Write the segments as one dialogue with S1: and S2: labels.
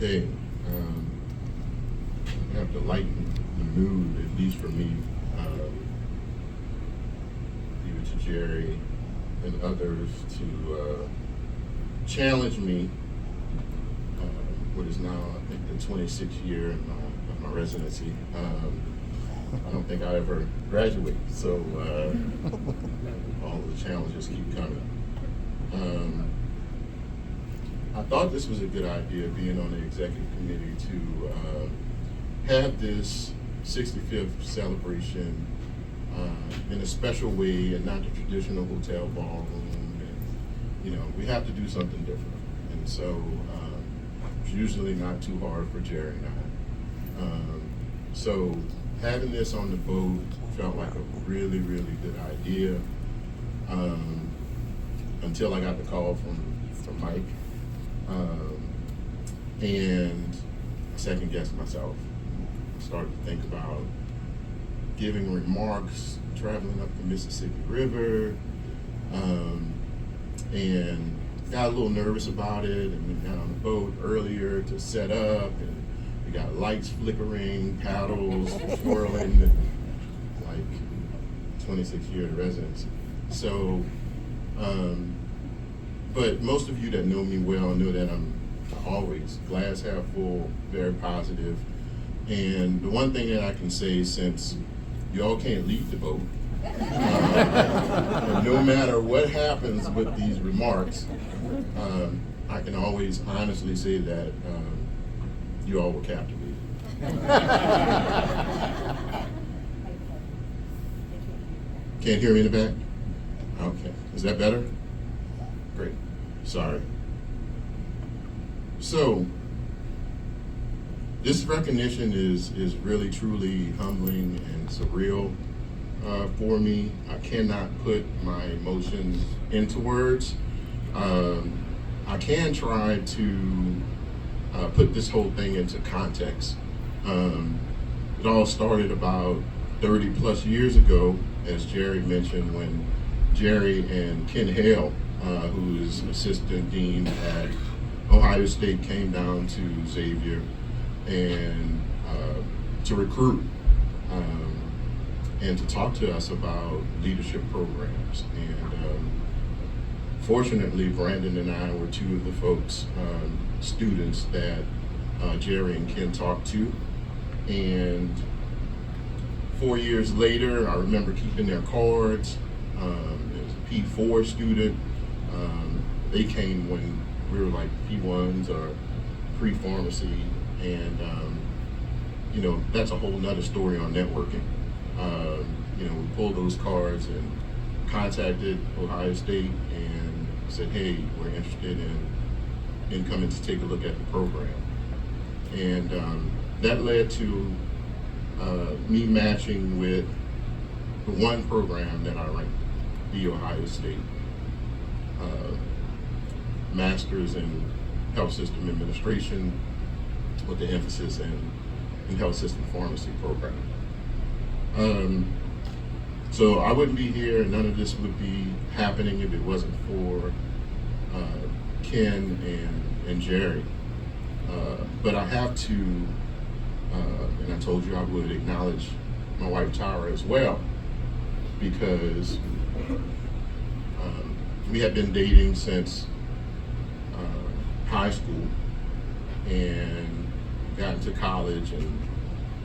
S1: Okay, I have to lighten the mood, at least for me, even to Jerry and others, to challenge me, what is now, I think, the 26th year of my residency. I don't think I ever graduate, so all the challenges keep coming. I thought this was a good idea, being on the executive committee, to have this 65th celebration in a special way, and not the traditional hotel ballroom. And, we have to do something different. And so it's usually not too hard for Jerry and I. So having this on the boat felt like a really, really good idea, until I got the call from Mike. And I second guessed myself. I started to think about giving remarks, traveling up the Mississippi River, and got a little nervous about it, and we got on the boat earlier to set up, and we got lights flickering, paddles swirling, like 26 years of residency. So, but most of you that know me well know that I'm always glass half full, very positive. And the one thing that I can say, since y'all can't leave the boat, no matter what happens with these remarks, I can always honestly say that you all were captivated. Can't hear me in the back? Okay, is that better? Great, sorry. So, this recognition is really, truly humbling and surreal for me. I cannot put my emotions into words. I can try to put this whole thing into context. It all started about 30 plus years ago, as Jerry mentioned, when Jerry and Ken Hale, who is assistant dean at Ohio State, came down to Xavier and to recruit and to talk to us about leadership programs. And fortunately, Brandon and I were two of the folks, students that Jerry and Ken talked to. And 4 years later, I remember keeping their cards. There was a P4 student. They came when we were like P1s or pre-pharmacy, and that's a whole nother story on networking. We pulled those cards and contacted Ohio State and said, hey, we're interested in coming to take a look at the program. And that led to me matching with the one program that I ranked, the Ohio State Masters in Health System Administration, with the emphasis in Health System Pharmacy program. So I wouldn't be here, and none of this would be happening if it wasn't for Ken and Jerry. But I have to, and I told you I would, acknowledge my wife Tara as well, because we had been dating since high school, and got into college, and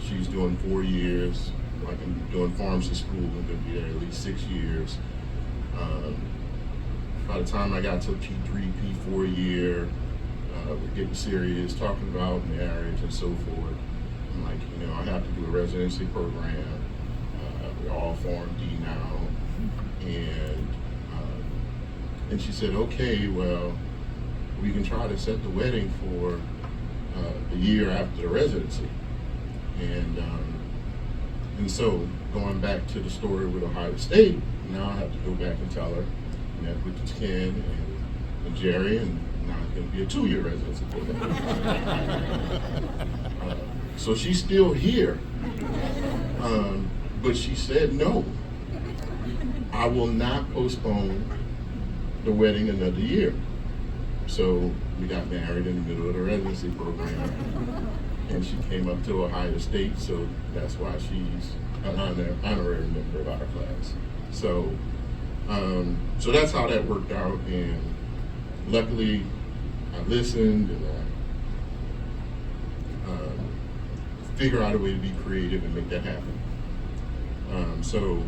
S1: she's doing 4 years. Like, I'm doing pharmacy school, I'm gonna be there at least 6 years. By the time I got to P3, P4 year, we're getting serious, talking about marriage and so forth. I'm like, I have to do a residency program. We're all Form D now. And she said, okay, well, we can try to set the wedding for the year after the residency. And so, going back to the story with Ohio State, now I have to go back and tell her, met with Ken and Jerry, and now it's going to be a 2-year residency program. So she's still here, but she said, no, I will not postpone the wedding another year. So we got married in the middle of the residency program, and she came up to Ohio State, so that's why she's an honorary member of our class. So, so that's how that worked out, and luckily I listened and I figure out a way to be creative and make that happen. So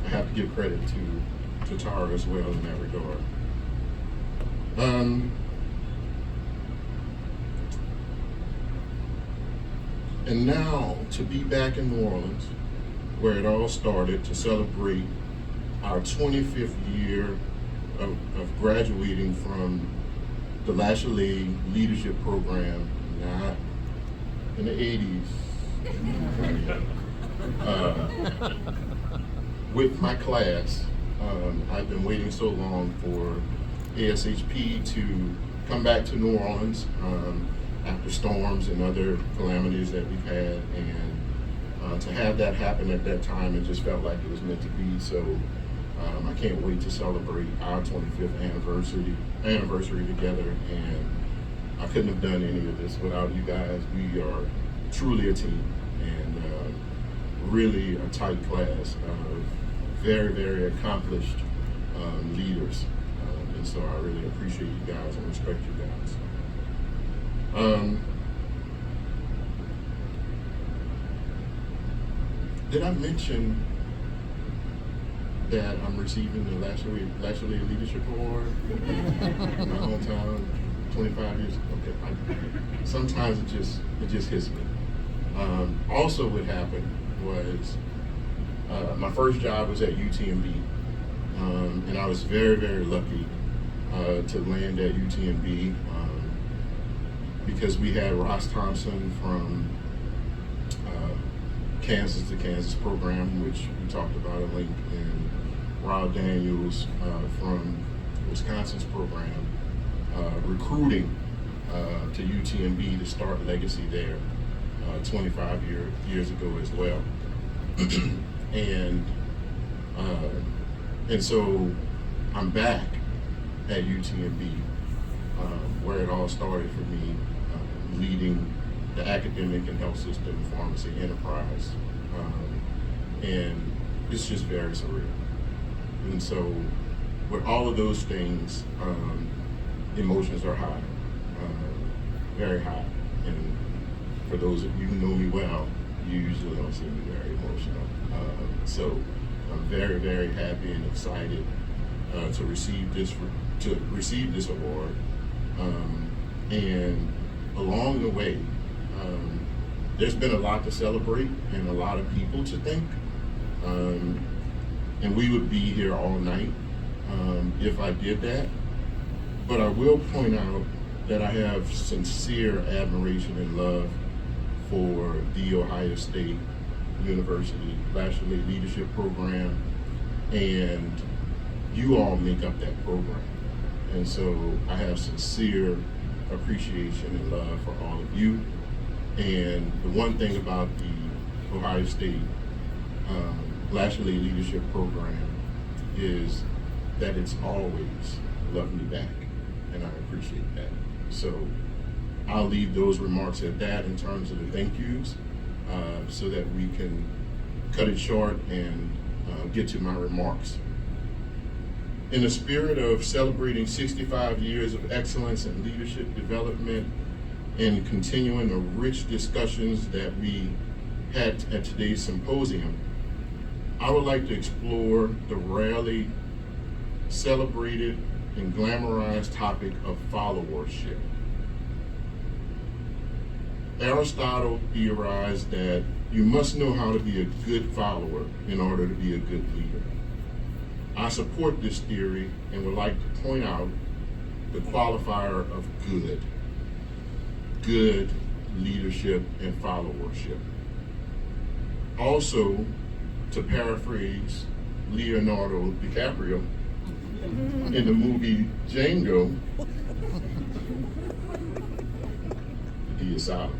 S1: I have to give credit to Tara as well in that regard. And now to be back in New Orleans, where it all started, to celebrate our 25th year of graduating from the Laitolais leadership program, not in the 80s, with my class. I've been waiting so long for ASHP to come back to New Orleans after storms and other calamities that we've had, and to have that happen at that time, it just felt like it was meant to be. So I can't wait to celebrate our 25th anniversary together, and I couldn't have done any of this without you guys. We are truly a team, and really a tight class of very, very accomplished leaders. And so I really appreciate you guys and respect you guys. Did I mention that I'm receiving the Laitolais Leadership Award in my hometown 25 years ago? Okay. Sometimes it just hits me. Also what happened was my first job was at UTMB, and I was very, very lucky to land at UTMB because we had Ross Thompson from Kansas to Kansas program, which we talked about at length, and Rod Daniels from Wisconsin's program, recruiting to UTMB to start legacy there 25 years ago as well. And so I'm back at UTMB, where it all started for me, leading the academic and health system pharmacy enterprise. And it's just very surreal. And so with all of those things, emotions are high, very high. And for those of you who know me well, you usually don't see me very emotional. So I'm very, very happy and excited to receive this award. And along the way, there's been a lot to celebrate and a lot of people to thank. And we would be here all night if I did that. But I will point out that I have sincere admiration and love for the Ohio State University Laitolais Leadership Program, and you all make up that program. And so I have sincere appreciation and love for all of you. And the one thing about the Ohio State Laitolais Leadership Program is that it's always loved me back, and I appreciate that. So I'll leave those remarks at that in terms of the thank yous, so that we can cut it short and get to my remarks. In the spirit of celebrating 65 years of excellence in leadership development and continuing the rich discussions that we had at today's symposium, I would like to explore the rarely celebrated and glamorized topic of followership. Aristotle theorized that you must know how to be a good follower in order to be a good leader. I support this theory and would like to point out the qualifier of good leadership and followership. Also, to paraphrase Leonardo DiCaprio in the movie Django, he is solid.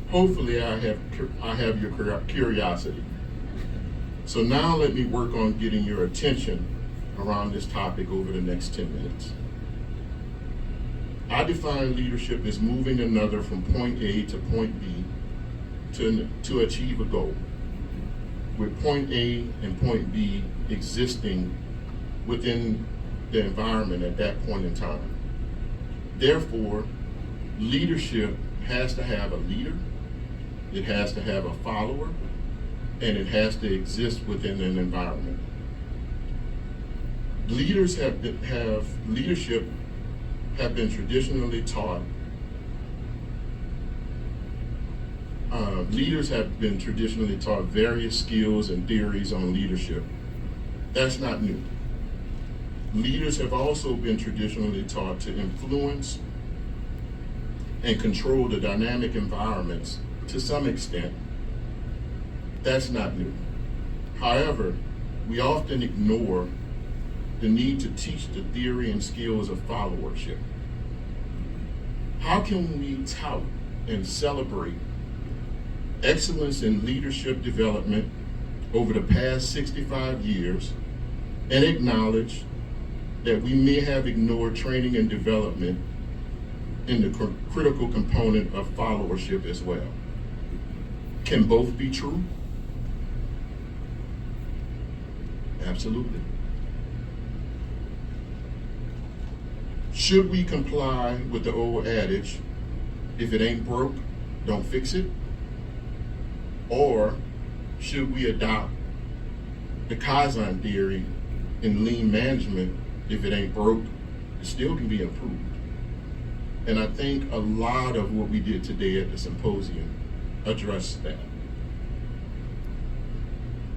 S1: Hopefully I have your curiosity. So now let me work on getting your attention around this topic over the next 10 minutes. I define leadership as moving another from point A to point B to achieve a goal, with point A and point B existing within the environment at that point in time. Therefore, leadership has to have a leader, it has to have a follower, and it has to exist within an environment. Leadership have been traditionally taught. Leaders have been traditionally taught various skills and theories on leadership. That's not new. Leaders have also been traditionally taught to influence and control the dynamic environments to some extent. That's not new. However, we often ignore the need to teach the theory and skills of followership. How can we tout and celebrate excellence in leadership development over the past 65 years and acknowledge that we may have ignored training and development in the critical component of followership as well? Can both be true? Absolutely. Should we comply with the old adage, if it ain't broke, don't fix it? Or should we adopt the Kaizen theory in lean management, if it ain't broke, it still can be improved? And I think a lot of what we did today at the symposium addressed that.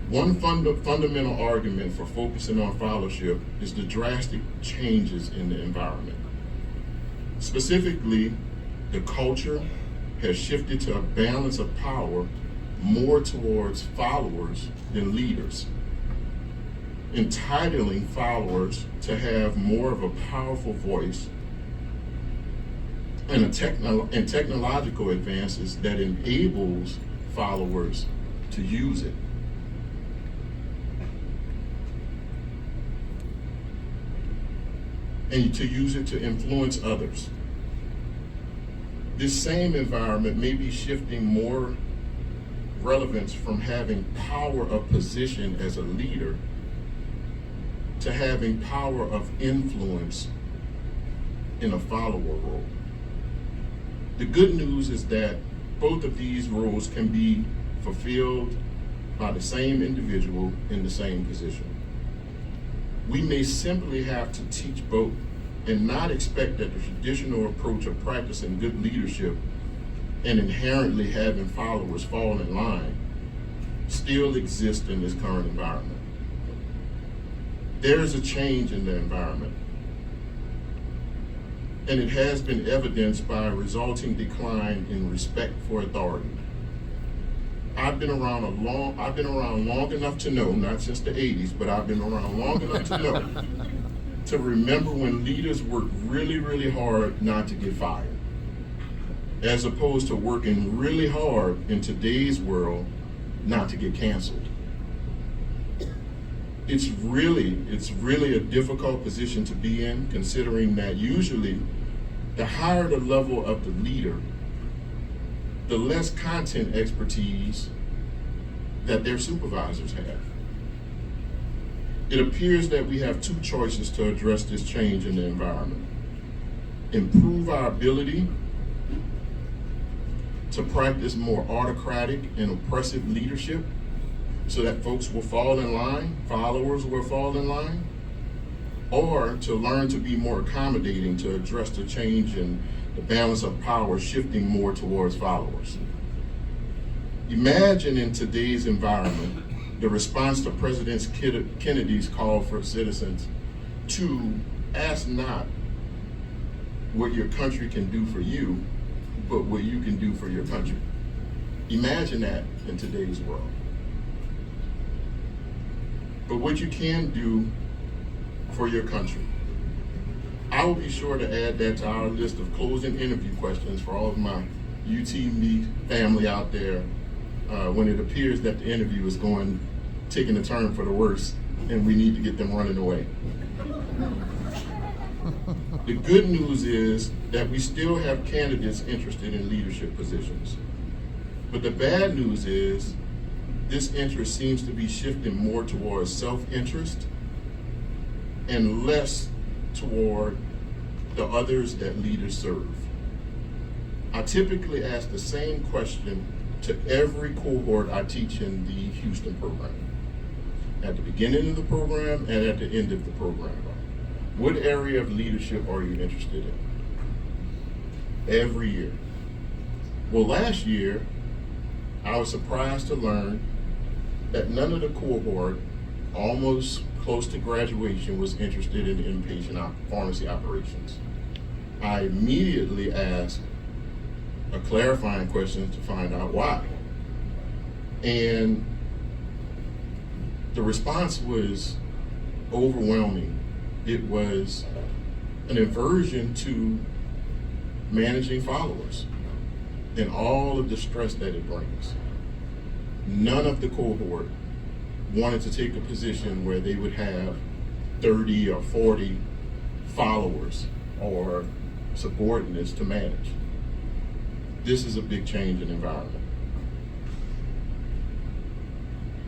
S1: One fundamental argument for focusing on followership is the drastic changes in the environment. Specifically, the culture has shifted to a balance of power more towards followers than leaders, entitling followers to have more of a powerful voice and technological advances that enables followers to use it. And to use it to influence others. This same environment may be shifting more relevance from having power of position as a leader to having power of influence in a follower role. The good news is that both of these roles can be fulfilled by the same individual in the same position. We may simply have to teach both and not expect that the traditional approach of practicing good leadership and inherently having followers fall in line still exists in this current environment. There is a change in the environment, and it has been evidenced by a resulting decline in respect for authority. I've been around long enough to know, not since the 80s, but I've been around long enough to know, to remember when leaders worked really, really hard not to get fired, as opposed to working really hard in today's world not to get canceled. It's really a difficult position to be in, considering that usually the higher the level of the leader, the less content expertise that their supervisors have. It appears that we have two choices to address this change in the environment. Improve our ability to practice more autocratic and oppressive leadership so that folks will fall in line, followers will fall in line, or to learn to be more accommodating to address the change in the balance of power shifting more towards followers. Imagine in today's environment the response to President Kennedy's call for citizens to ask not what your country can do for you, but what you can do for your country. Imagine that in today's world. But what you can do for your country. I will be sure to add that to our list of closing interview questions for all of my UT family out there when it appears that the interview is taking a turn for the worse and we need to get them running away. The good news is that we still have candidates interested in leadership positions. But the bad news is this interest seems to be shifting more towards self-interest and less toward the others that leaders serve. I typically ask the same question to every cohort I teach in the Houston program, at the beginning of the program and at the end of the program. What area of leadership are you interested in? Every year. Well, last year, I was surprised to learn that none of the cohort, almost close to graduation, was interested in inpatient pharmacy operations. I immediately asked a clarifying question to find out why. And the response was overwhelming. It was an aversion to managing followers and all of the stress that it brings. None of the cohort wanted to take a position where they would have 30 or 40 followers or subordinates to manage. This is a big change in environment.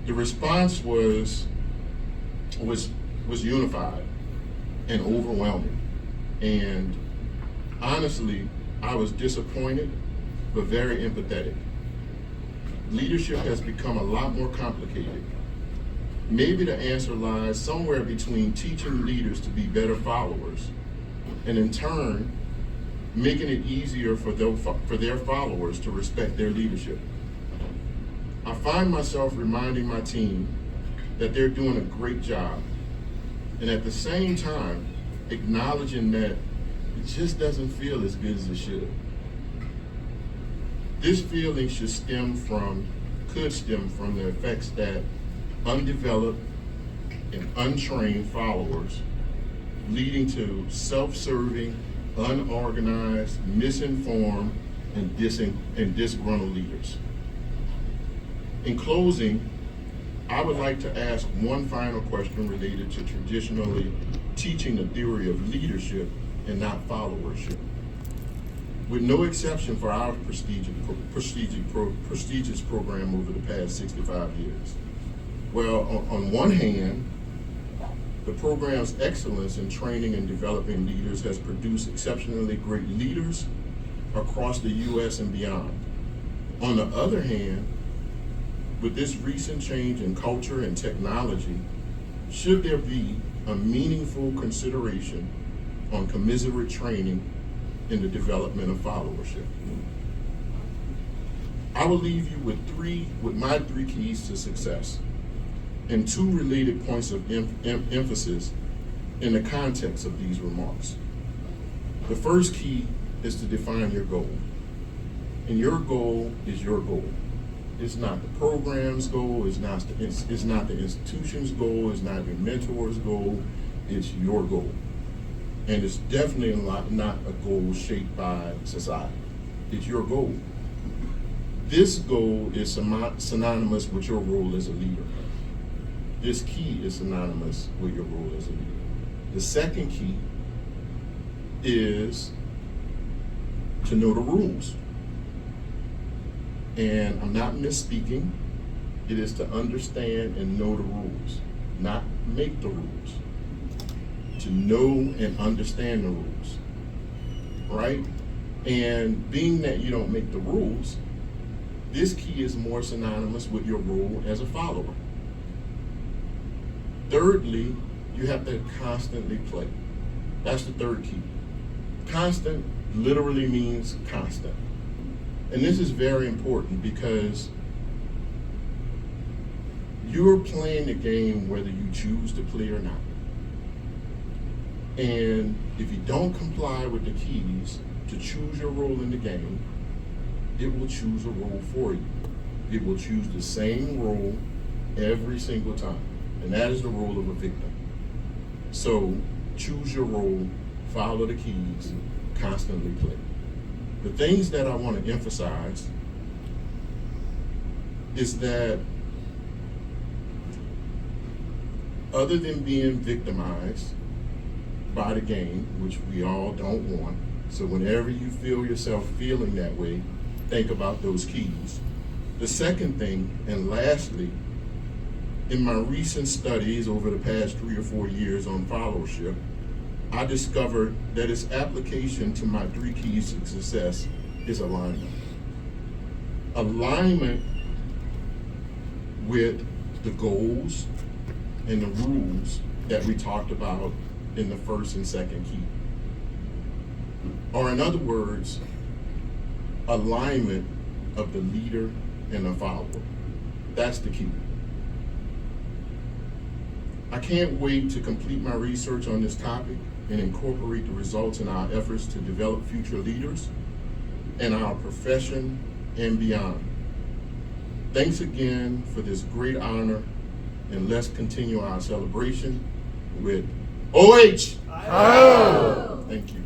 S1: The response was unified and overwhelming. And honestly, I was disappointed, but very empathetic. Leadership has become a lot more complicated. Maybe the answer lies somewhere between teaching leaders to be better followers and in turn, making it easier for their followers to respect their leadership. I find myself reminding my team that they're doing a great job, and at the same time, acknowledging that it just doesn't feel as good as it should. This feeling could stem from the effects that undeveloped and untrained followers, leading to self-serving, unorganized, misinformed, and disgruntled leaders. In closing, I would like to ask one final question related to traditionally teaching the theory of leadership and not followership. With no exception for our prestigious program over the past 65 years. Well, on one hand, the program's excellence in training and developing leaders has produced exceptionally great leaders across the U.S. and beyond. On the other hand, with this recent change in culture and technology, should there be a meaningful consideration on commensurate training in the development of followership? I will leave you with my three keys to success and two related points of emphasis in the context of these remarks. The first key is to define your goal. And your goal is your goal. It's not the program's goal, it's not the institution's goal, it's not your mentor's goal, it's your goal. And it's definitely not a goal shaped by society. It's your goal. This goal is synonymous with your role as a leader. This key is synonymous with your role as a leader. The second key is to know the rules. And I'm not misspeaking. It is to understand and know the rules, not make the rules. To know and understand the rules, right? And being that you don't make the rules, this key is more synonymous with your role as a follower. Thirdly, you have to constantly play. That's the third key. Constant literally means constant. And this is very important because you're playing the game whether you choose to play or not. And if you don't comply with the keys to choose your role in the game, it will choose a role for you. It will choose the same role every single time. And that is the role of a victim. So choose your role, follow the keys, constantly play. The things that I want to emphasize is that other than being victimized, by the game, which we all don't want. So whenever you feel yourself feeling that way, think about those keys. The second thing, and lastly, in my recent studies over the past 3 or 4 years on followership, I discovered that its application to my 3 keys to success is alignment. Alignment with the goals and the rules that we talked about in the first and second key. Or in other words, alignment of the leader and the follower. That's the key. I can't wait to complete my research on this topic and incorporate the results in our efforts to develop future leaders in our profession and beyond. Thanks again for this great honor, and let's continue our celebration with OH!
S2: Oh!
S1: Thank you.